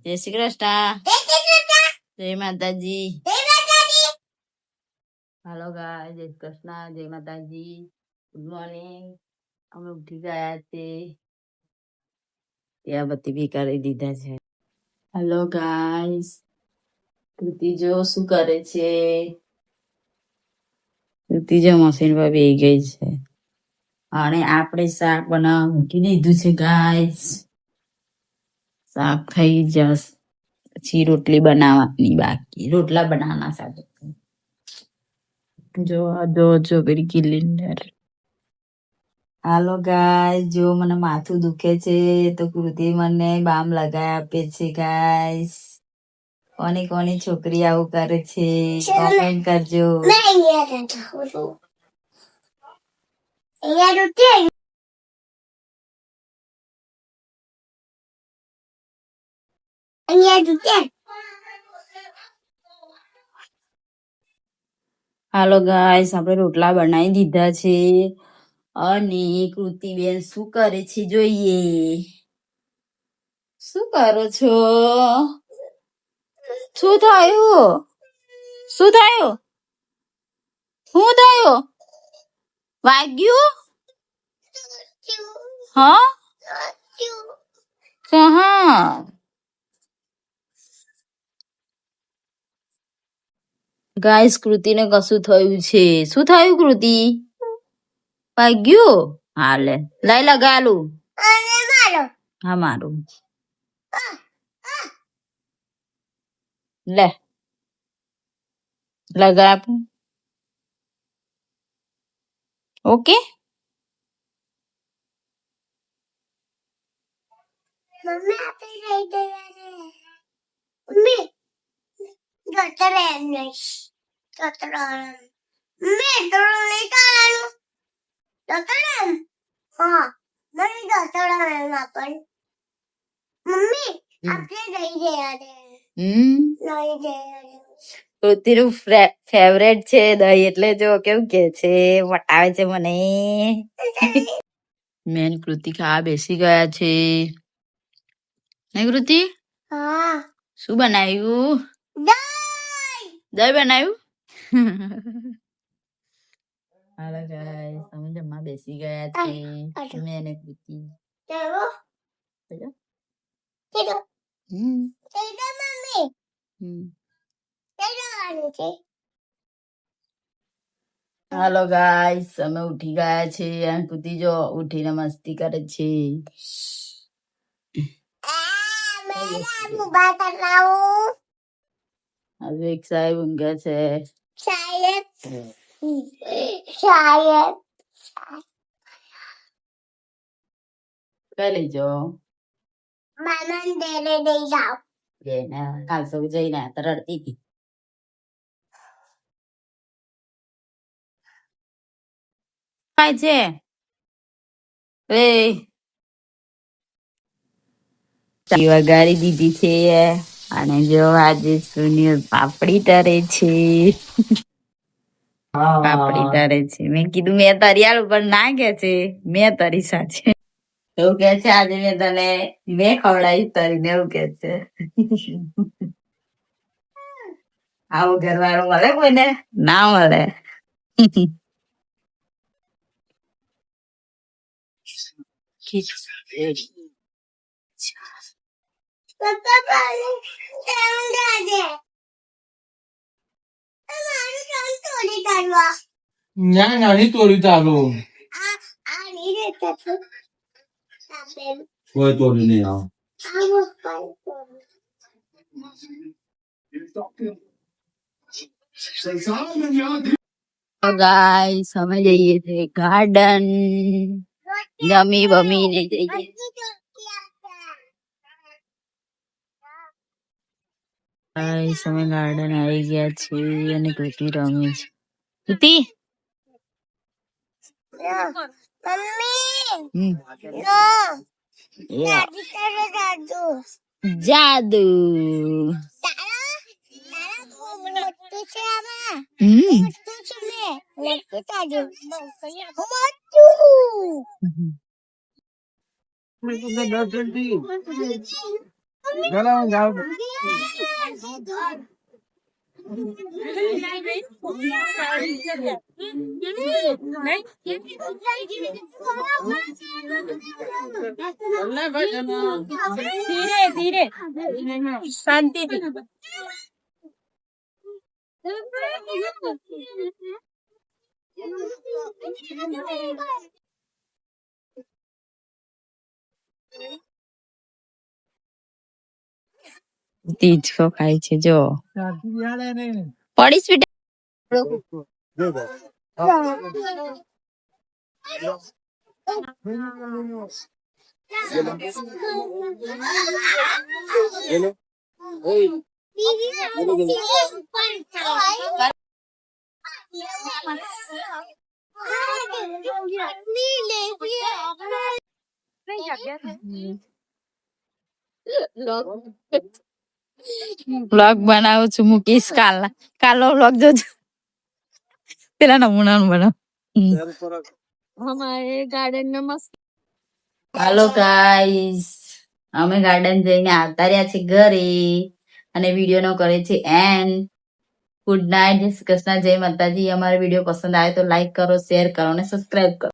જય શ્રી કૃષ્ણ. જય માતાજી. હાલો ગાય, જય શ્રી કૃષ્ણ, જય માતાજી. Good morning. અમે ઉઠી ગયા છે. ત્યાં બત્તી બી કરી દીધા છે. હાલો ગાઈસ, કૃતિ જો શું કરે છે? કૃતિ જો મશીન પર બેસી ગઈ છે અને આપણે શાક બનાવવા મૂકી દીધું છે ગાઈસ. શાક થઈ જશે પછી રોટલી બનાવવાની બાકી. રોટલા બનાવવાના સાથે જો પેલી કિલિન્ડર. હાલો ગાઈસ, જો મને માથું દુખે છે તો કૃતિ મને બામ લગાવી આપે છે ગાઈસ. કોની કોની છોકરી આવું કરે છે કોમેન્ટ કરજો. હાલો ગાઈસ, આપણે રોટલા બનાવી દીધા છે અને કૃતિબેન શું કરે છે જોઈએ. શું કરો છો? શું થયું? શું થયું? શું થયું? વાગ્યું? હા હા. ગાઈસ, કૃતિને કશું થયું છે. શું થયું કૃતિ? વાગ્યું? હા લે લઈ લગાલું. હા મારું લે લગા આપું. ઓકે. મમ્મી આપણે લઈ ગયા મમ્મી ડોક્ટર એમનેસ ડોક્ટર મમ્મી તો નહીં કાઢવાનું ડોક્ટર એમ. હા નહીં ડોક્ટર એમ આપણ મમ્મી આપણે લઈ ગયા છે. લઈ ગયા કૃતિનું ફેવરેટ છે દહીં એટલે જો કેવું કે છે વટાવે છે મને. મેન કૃતિ ખાવા બેસી ગયા છે ને કૃતિ. હા. શું બનાવ્યું? દહીં બનાવ્યું. હાલો ગાઈસ, અમે જમવા બેસી ગયા છે મેં અને કૃતિ. હાલો ગાઈસ, અમે ઉઠી ગયા છે અને કૃતિ જો ઉઠીને મસ્તી કરે છે. હવે એક સાહેબ ઊંઘે છે. કઈ લઈ જાઓ? જઈને કાલ સૌ જઈને રડતી હતી. કાય છે વગાડી દીધી છે અને જો આજે સુનિલ પાપડી તરે છે. પાપડી તરે છે. મેં કીધું મેં તરિયાળ ઉપર ના કે છે મેં તરી સાચે એવું કે છે. આજે મેં તને મેં ખવડાવી તરીને એવું કે છે. આવું ઘરવાળું મળે કોઈને? ના મળે. નાની તોડી તારો કોઈ તોડી નહીં ગાઈસ, અમે જઈએ છે ગાર્ડન. જમી બમી ને જઈએ. ગાઈસ, અમે ગાર્ડન આવી ગયા છીએ અને કૃતિ રમે છે. કૃતિ જાદુ ધીરે ધીરે શાંતિ તીજકો ખાય છે જો પડીશ બ્લોગ બનાવું છું મૂકીશ કાલો બ્લોગ જોજો પેલા નમૂના બનાવ અમારે ગાર્ડન માં મસ્ત હાલો ગાઈસ અમે ગાર્ડન જઈને આવતા રહ્યા છે ઘરે અને વિડીયો નો કરે છે એન્ડ ગુડ નાઇટ જય શ્રી કૃષ્ણ જય માતાજી અમારો વિડીયો પસંદ આવે તો લાઈક કરો શેર કરો અને સબસ્ક્રાઇબ કરો